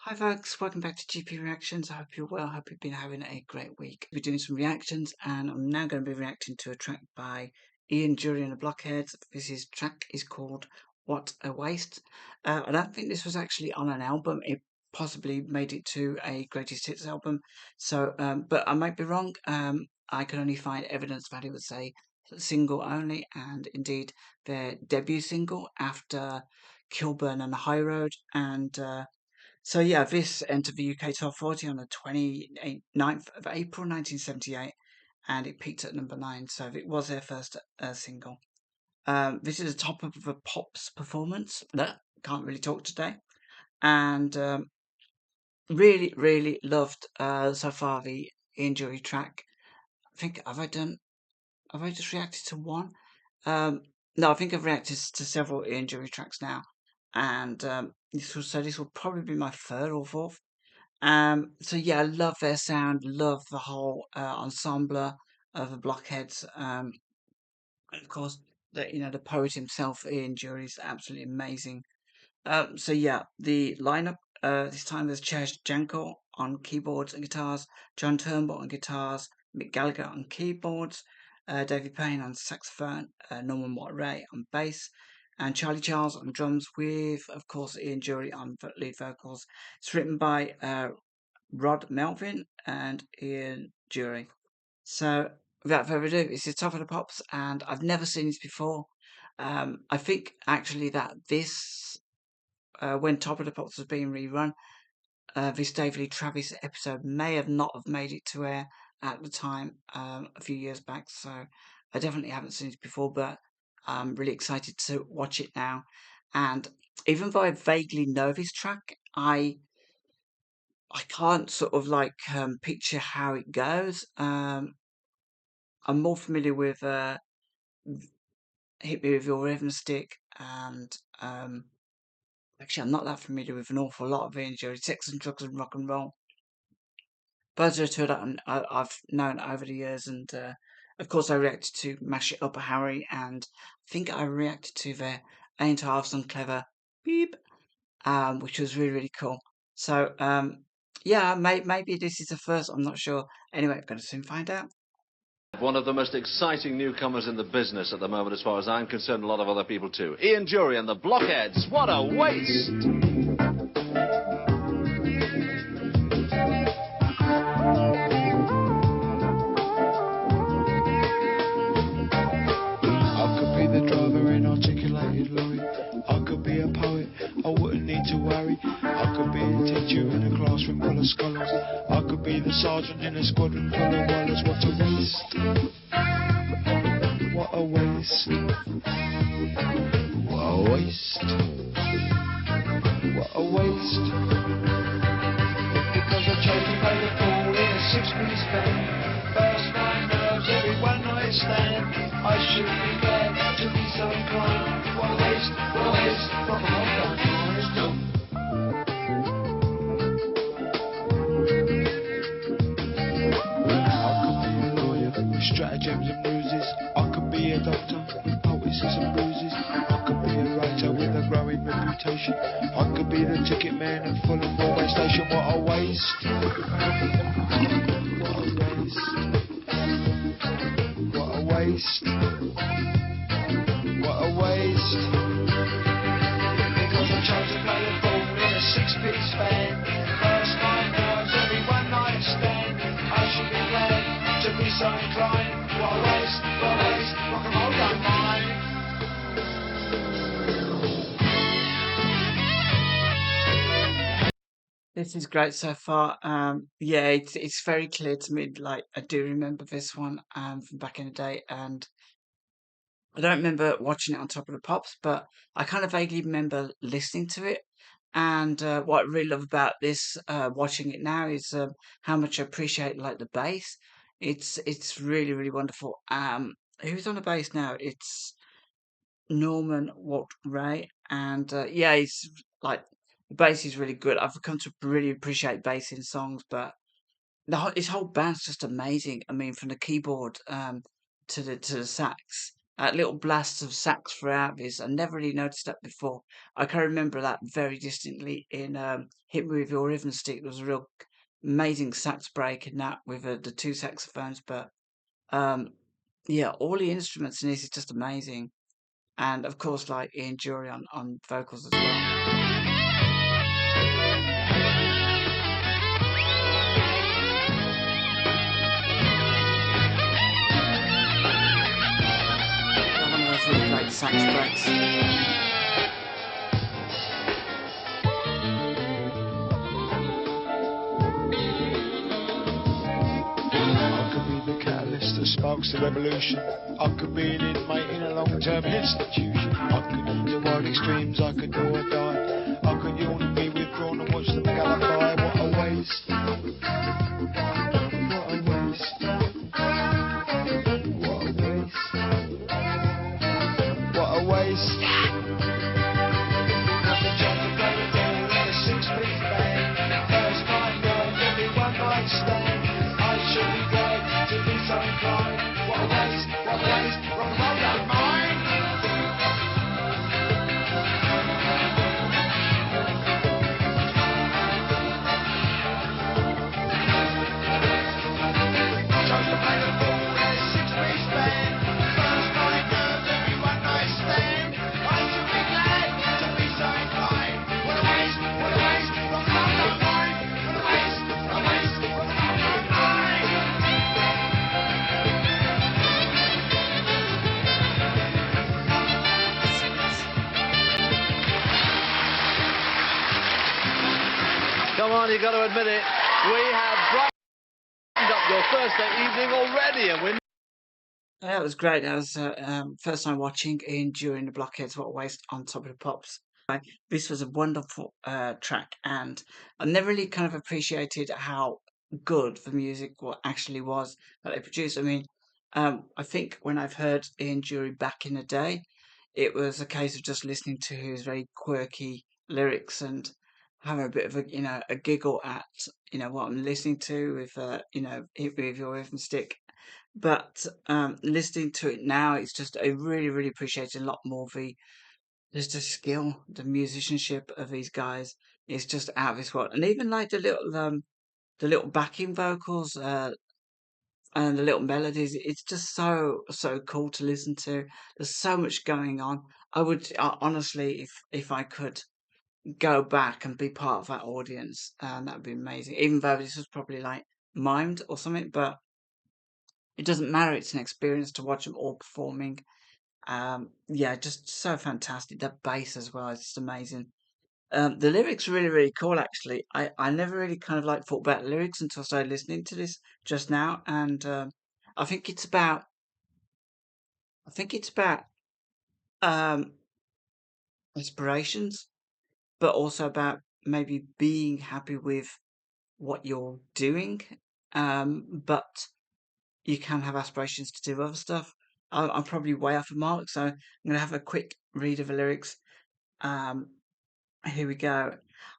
Hi folks, welcome back to GP Reactions. I hope you're well. I hope you've been having a great week. We're doing some reactions and I'm now going to be reacting to a track by Ian Dury and the Blockheads. This track is called What a Waste. I don't think this was actually on an album. It possibly made it to a greatest hits album. But I might be wrong. I can only find evidence that it was a single only, and indeed their debut single after Kilburn and the High Road. So yeah, this entered the UK Top 40 on the 29th of April 1978, and it peaked at number 9, so it was their first single. This is the top of the Pops performance. That can't really talk today. And really, really loved so far the Injury track. I think, have I just reacted to one? No, I think I've reacted to several Injury tracks now. And this will probably be my third or fourth. So yeah, I love their sound, love the whole ensemble of the Blockheads. And of course, the poet himself, Ian Dury, is absolutely amazing. So yeah, the lineup this time there's Chesh Janko on keyboards and guitars, John Turnbull on guitars, Mick Gallagher on keyboards, David Payne on saxophone, Norman Watt-Ray on bass, and Charlie Charles on drums, with of course Ian Dury on lead vocals. It's written by Rod Melvin and Ian Dury. So without further ado, this is Top of the Pops, and I've never seen this before. I think actually that this when Top of the Pops was being rerun, this David Lee Travis episode may have not have made it to air at the time, a few years back. So I definitely haven't seen it before, but I'm really excited to watch it now. And even though I vaguely know this track, I can't sort of like picture how it goes. I'm more familiar with Hit Me With Your Rhythm Stick, and actually I'm not that familiar with an awful lot of Ian Dury, Sex and Drugs and Rock and Roll. But there are two that I've known over the years, and of course I reacted to Mash It Up Harry, and I think I reacted to their Ain't Half Some Clever Beep, which was really, really cool. So yeah, maybe this is the first, I'm not sure. Anyway, I'm going to soon find out. One of the most exciting newcomers in the business at the moment, as far as I'm concerned, a lot of other people too. Ian Dury and the Blockheads. What a waste! I could be the driver in articulated lorry. I could be a poet, I wouldn't need to worry. I could be a teacher in a classroom full of scholars. I could be the sergeant in a squadron full of wallers. What a waste. What a waste. What a waste. What a waste. Because I chose to play the fool in a six-piece band. Burst my nerves every one night stand. I should be glad to be so inclined. What a waste, what a waste. Rock and roll don't always do. I could be a lawyer with stratagems and ruses. I could be a doctor with poultices and bruises. I could be a writer with a growing reputation. I could be the ticket man at Fulham railway station. What a waste. What a waste. What a waste. What a waste. Because I chose to play the fool in a six-piece band. Burst my nerves every one night stand. I should be glad to be so inclined. What a waste, what a waste. Rock and roll don't mind. This is great so far. Yeah, it's very clear to me. Like I do remember this one from back in the day, and I don't remember watching it on Top of the Pops, but I kind of vaguely remember listening to it. And what I really love about this, watching it now, is how much I appreciate like the bass. It's really, really wonderful. Who's on the bass now? It's Norman Watt-Ray, and yeah, he's like the bass is really good. I've come to really appreciate bass in songs, but his whole band's just amazing. I mean, from the keyboard to the sax, little blasts of sax throughout this. I never really noticed that before. I can remember that very distinctly in Hit Me With Your Rhythm Stick. There was a real amazing sax break in that with the two saxophones. But um, yeah, all the instruments in this is just amazing. And of course, like Ian Dury on vocals as well. One of those really great sax breaks. I could be the catalyst that sparks the revolution. I could be an inmate in a long-term institution. I could do wild extremes, I could do or die. I could yawn and be withdrawn and watch them gallify. What a waste. What a waste. What a waste. What a waste. Got the chance to play with Dury in a six-piece band. First night girls, every one night stand. I should be glad to be so inclined. What a waste, what a waste, rock and roll don't mind. Chose to play the fool in a six-piece band. First night girls, every one night stand. I should be glad to be so inclined. What a waste, rock and roll don't mind. What a waste, rock and roll don't mind. Come on, you've got to admit it. We have brightened up your Thursday evening already, and we're Yeah, it was great. That was first time watching Ian during the Blockheads. What a waste on Top of the Pops. This was a wonderful track, and I never really kind of appreciated how good the music actually was that they produced. I mean, I think when I've heard Ian Dury back in the day, it was a case of just listening to his very quirky lyrics and having a bit of a giggle at what I'm listening to with Hit Me With Your Rhythm Stick. But listening to it now, it's just I really, really appreciate a lot more just the skill, the musicianship of these guys is just out of this world. And even like the little backing vocals, and the little melodies, it's just so cool to listen to. There's so much going on. I would honestly, if I could go back and be part of that audience, that would be amazing. Even though this was probably like mimed or something, but it doesn't matter. It's an experience to watch them all performing. Yeah, just so fantastic. That bass as well is just amazing. The lyrics are really, really cool. Actually, I never really kind of like thought about the lyrics until I started listening to this just now, and I think it's about I think it's about um, aspirations, but also about maybe being happy with what you're doing. But you can have aspirations to do other stuff. I'm probably way off the mark, so I'm gonna have a quick read of the lyrics. Um, Here we go.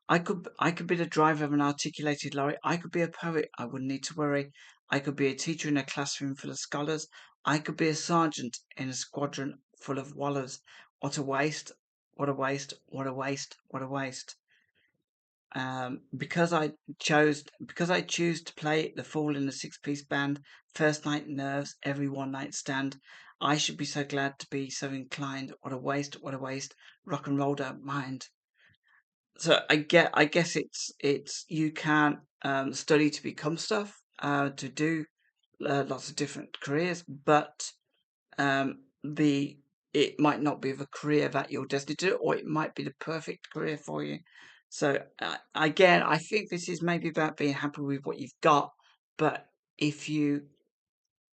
I could be the driver of an articulated lorry. I could be a poet. I wouldn't need to worry. I could be a teacher in a classroom full of scholars. I could be a sergeant in a squadron full of wallers. What a waste! What a waste! What a waste! What a waste! Because I choose to play the fool in a six-piece band. First night nerves, every one night stand. I should be so glad to be so inclined. What a waste! What a waste! Rock and roll don't mind. So I guess it's you can study to become stuff, to do lots of different careers, but the it might not be the career that you're destined to, or it might be the perfect career for you. So again, I think this is maybe about being happy with what you've got, but if you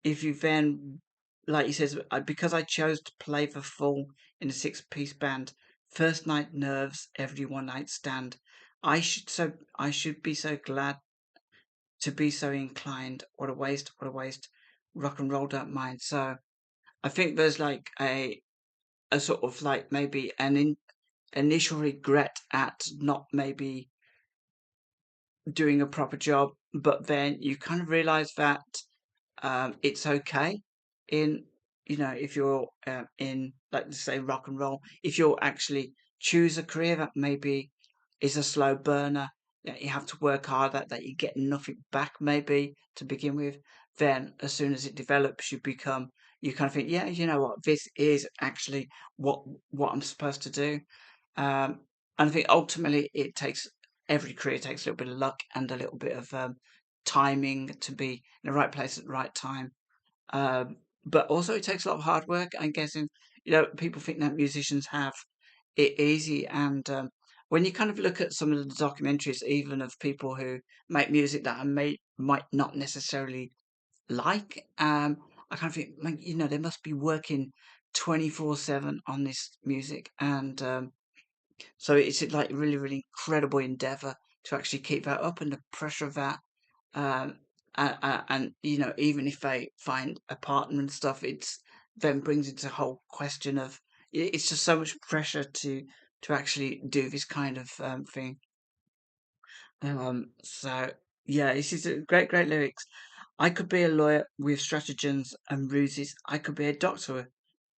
if you then, like he says, because I chose to play the fool in a six-piece band, first night nerves, every one night stand. I should be so glad to be so inclined. What a waste! What a waste! Rock and roll don't mind. So I think there's like a sort of like maybe initial regret at not maybe doing a proper job, but then you kind of realize that it's okay in if you're in, like, let's say, rock and roll, if you'll actually choose a career that maybe is a slow burner, that you have to work hard at, that you get nothing back maybe to begin with, then as soon as it develops, you kind of think, yeah, you know what, this is actually what I'm supposed to do. And I think ultimately every career takes a little bit of luck and a little bit of timing to be in the right place at the right time. Um, but also it takes a lot of hard work. I'm guessing, people think that musicians have it easy. And when you kind of look at some of the documentaries, even of people who make music that might not necessarily like, I kind of think, like, they must be working 24/7 on this music. And so it's like a really, really incredible endeavor to actually keep that up and the pressure of that. Um, and even if they find a partner and stuff, it's then brings into the whole question of it's just so much pressure to actually do this kind of thing. So yeah, this is a great, great lyrics. I could be a lawyer with stratagems and ruses. I could be a doctor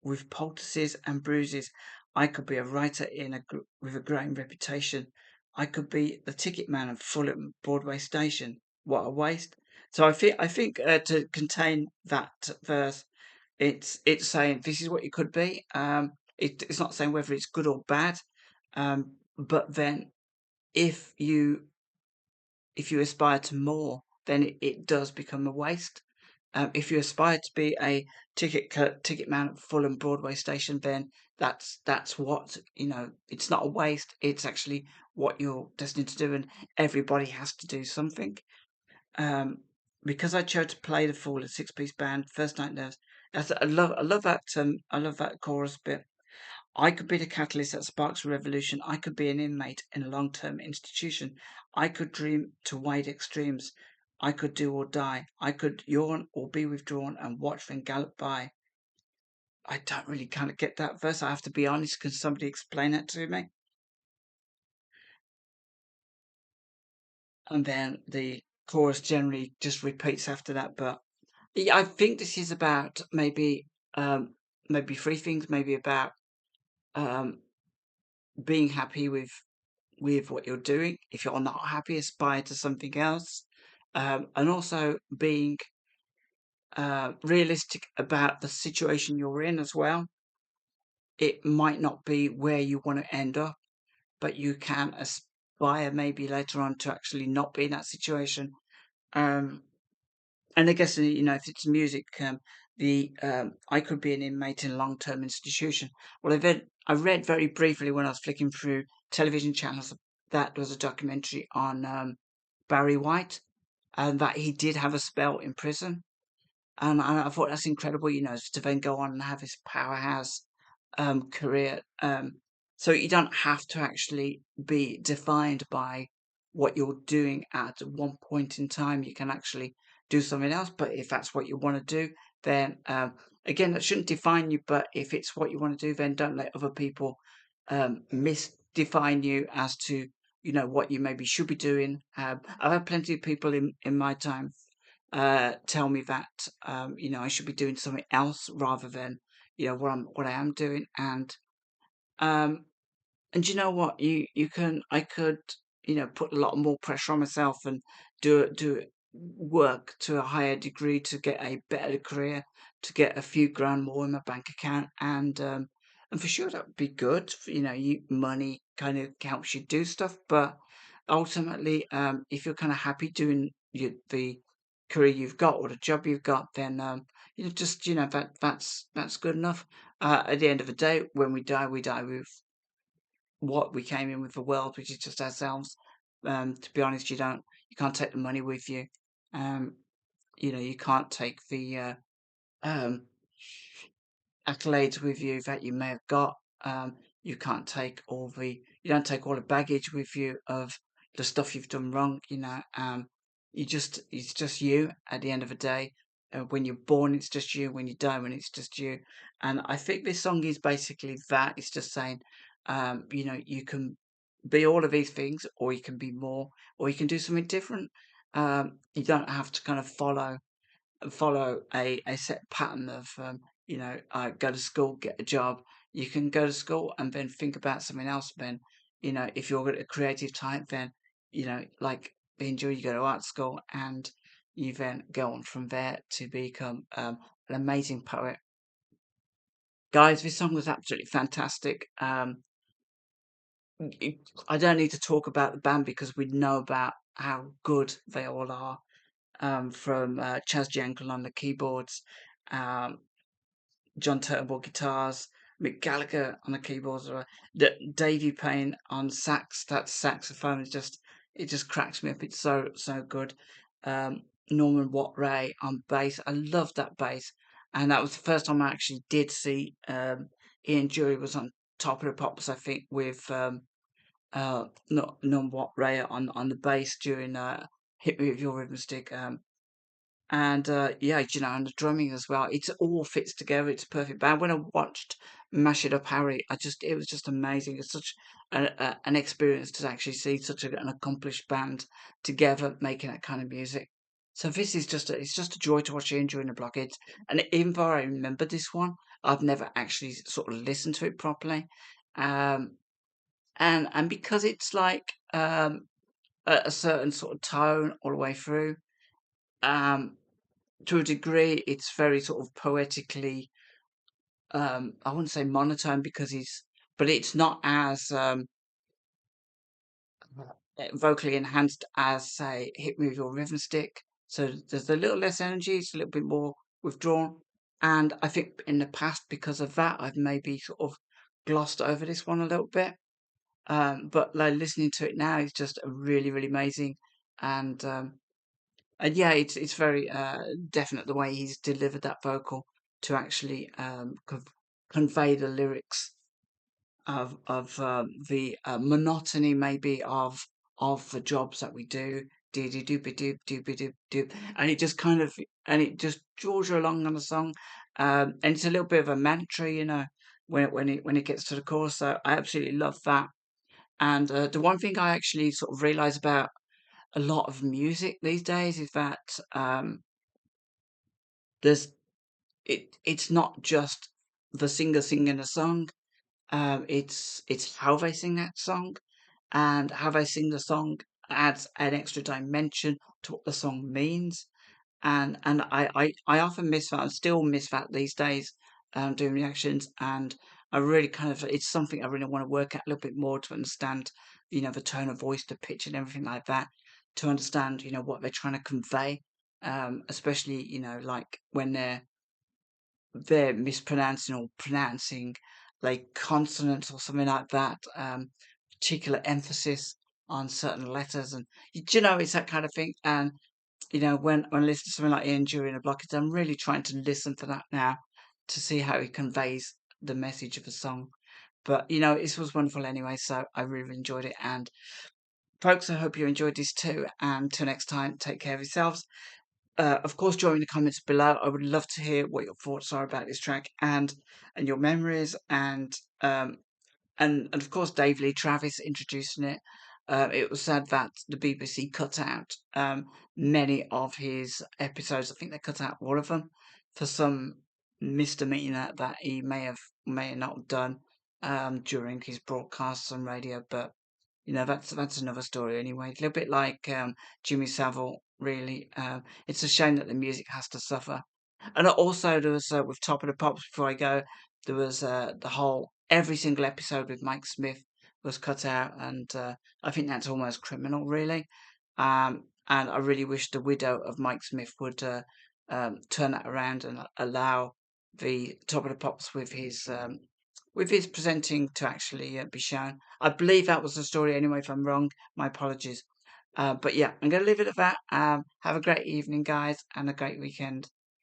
with poultices and bruises. I could be a writer with a growing reputation. I could be the ticket man of Fulham Broadway station. What a waste! So I think to contain that verse, it's saying this is what you could be. It's not saying whether it's good or bad. But then if you aspire to more, then it does become a waste. If you aspire to be a ticket man at Fulham Broadway station, then that's what It's not a waste. It's actually what you're destined to do, and everybody has to do something. Um, because I chose to play the fool, a six-piece band, first night nerves. I love that. I love that chorus bit. I could be the catalyst that sparks a revolution. I could be an inmate in a long-term institution. I could dream to wide extremes. I could do or die. I could yawn or be withdrawn and watch them gallop by. I don't really kind of get that verse. I have to be honest. Can somebody explain that to me? And then the chorus generally just repeats after that. But yeah, I think this is about um, maybe three things. Maybe about um, being happy with what you're doing. If you're not happy, aspire to something else. And also being realistic about the situation you're in as well. It might not be where you want to end up, but you can aspire maybe later on to actually not be in that situation. Um, and I guess, if it's music, the I could be an inmate in a long-term institution. Well, I read very briefly when I was flicking through television channels that was a documentary on Barry White, and that he did have a spell in prison. And I thought that's incredible, to then go on and have this powerhouse career. So you don't have to actually be defined by what you're doing at one point in time. You can actually do something else. But if that's what you want to do, then again, that shouldn't define you. But if it's what you want to do, then don't let other people misdefine you as to what you maybe should be doing. I've had plenty of people in my time tell me that I should be doing something else rather than what I am doing. Um, and you know what? I could, put a lot more pressure on myself and work to a higher degree to get a better career, to get a few grand more in my bank account, and for sure that would be good. Money kind of helps you do stuff, but ultimately, if you're kind of happy doing the career you've got or the job you've got, then just that's good enough. At the end of the day, when we die with what we came in with the world, which is just ourselves. To be honest, you can't take the money with you. Um, you can't take the um, accolades with you that you may have got. You can't take you don't take all the baggage with you of the stuff you've done wrong. It's just you at the end of the day. When you're born, it's just you. When you die, when it's just you. And I think this song is basically that. It's just saying, you can be all of these things, or you can be more, or you can do something different. You don't have to kind of follow a set pattern of go to school, get a job. You can go to school and then think about something else. Then, if you're a creative type, then, like being Jury, you go to art school and you then go on from there to become an amazing poet. Guys, this song was absolutely fantastic. I don't need to talk about the band because we know about how good they all are. From Chaz Jankel on the keyboards, um, John Turnbull guitars, Mick Gallagher on the keyboards, or Davey Payne on sax. That saxophone is just cracks me up. It's so good. Um, Norman Watt-Ray on bass. I love that bass, and that was the first time I actually did see Ian Dury was on Top of the Pops. I think with not Norman Watt-Ray on the bass during "Hit Me with Your Rhythm Stick." And yeah, and the drumming as well. It all fits together. It's a perfect band. When I watched Mash It Up Harry, it was just amazing. It's such an experience to actually see such an accomplished band together making that kind of music. So this is it's just a joy to watch Ian during the Blockheads. And even though I remember this one, I've never actually sort of listened to it properly. Um, and because it's like a certain sort of tone all the way through. Um, to a degree, it's very sort of poetically, I wouldn't say monotone because but it's not as vocally enhanced as, say, Hit Me With Your Rhythm Stick. So there's a little less energy, it's a little bit more withdrawn. And I think in the past, because of that, I've maybe sort of glossed over this one a little bit. But like listening to it now is just really, really amazing. And yeah, it's very definite the way he's delivered that vocal to actually convey the lyrics of the monotony maybe of the jobs that we do. Do do do do do do do, and it just and it just draws you along on the song, and it's a little bit of a mantra, when it gets to the chorus. So I absolutely love that. And the one thing I actually sort of realize about a lot of music these days is that there's it's not just the singer singing a song. It's how they sing that song, and how they sing the song adds an extra dimension to what the song means. And I often miss that. I still miss that these days, doing reactions. And I really it's something I really want to work at a little bit more to understand, the tone of voice, the pitch, and everything like that, to understand, what they're trying to convey. Especially, like when they're mispronouncing or pronouncing like consonants or something like that. Particular emphasis on certain letters, and it's that kind of thing. And when I listen to something like Ian Dury in a Blockheads, I'm really trying to listen for that now to see how he conveys the message of a song. But this was wonderful anyway, so I really enjoyed it. And folks, I hope you enjoyed this too. And till next time, take care of yourselves. Of course, join in the comments below. I would love to hear what your thoughts are about this track and your memories, and of course Dave Lee Travis introducing it. It was said that the BBC cut out many of his episodes. I think they cut out all of them for some misdemeanor that he may not have done during his broadcasts on radio. But that's another story anyway. A little bit like Jimmy Savile. Really, it's a shame that the music has to suffer. And also there was with Top of the Pops. Before I go, there was the whole every single episode with Mike Smith was cut out, and I think that's almost criminal, really. And I really wish the widow of Mike Smith would turn that around and allow the Top of the Pops with his presenting to actually be shown. I believe that was the story anyway. If I'm wrong, my apologies. But yeah, I'm going to leave it at that. Have a great evening, guys, and a great weekend.